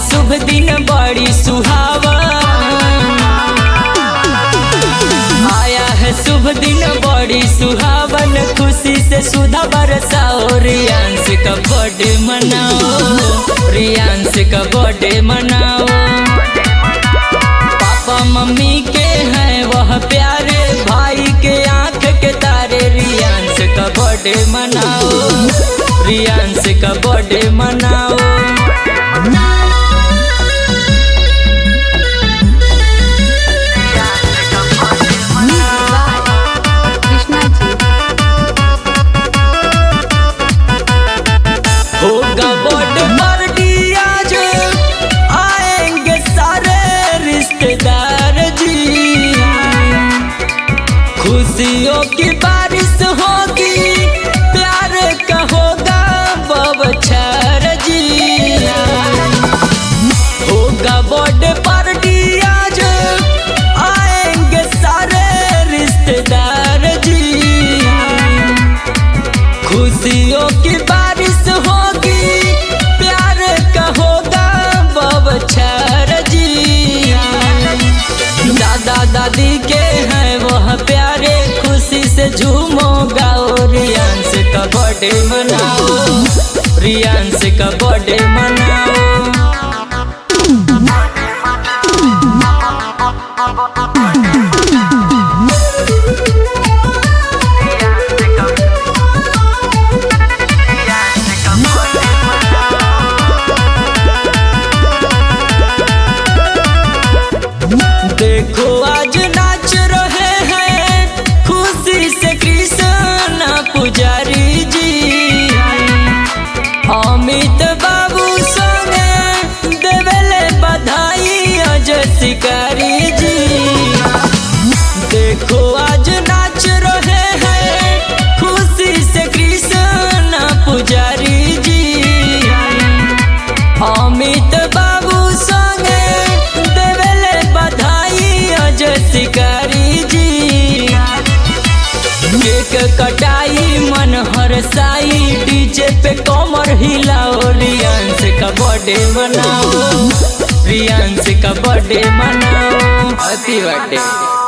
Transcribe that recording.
शुभ दिन बड़ी सुहावन, आया है शुभ दिन बड़ी सुहावन, खुशी से सुधा बरसाओ, रियांश का बर्थडे मनाओ, रियांश का बर्थडे मनाओ। पापा मम्मी के हैं वह प्यारे, भाई के आंख के तारे, रियांश का बर्थडे मनाओ, रियांश का बर्थडे मनाओ। होगा बर्थडे पार्टी आज, आएंगे सारे रिश्तेदार जी, खुशियों की बारिश होगी, प्यार का होगा बौछार जी। होगा बर्थडे पार्टी आज, आएंगे सारे रिश्तेदार जी, खुशियों की बारिश होगी, प्यार का होगा बौछार जी। दादा दादी के हैं वह प्यारे, खुशी से झूमो गाओ, रियांश का बर्थडे मनाओ, रियांश का बर्थडे मनाओ। देखो आज नाच रहे हैं खुशी से कृष्ण पुजारी जी, अमित बाबू संगे देवेले बधाई अजय शिकारी जी। देखो आज नाच रहे हैं खुशी से कृष्ण पुजारी जी, अमित बाबू संगे देवेले बधाई अजय शिकारी जी। केक कटाई मन हरसाई, डीजे पे कमर हिलाओ, रियांश का बर्थडे मनाओ, रियांश का बर्थडे मनाओ, हैप्पी बर्थडे।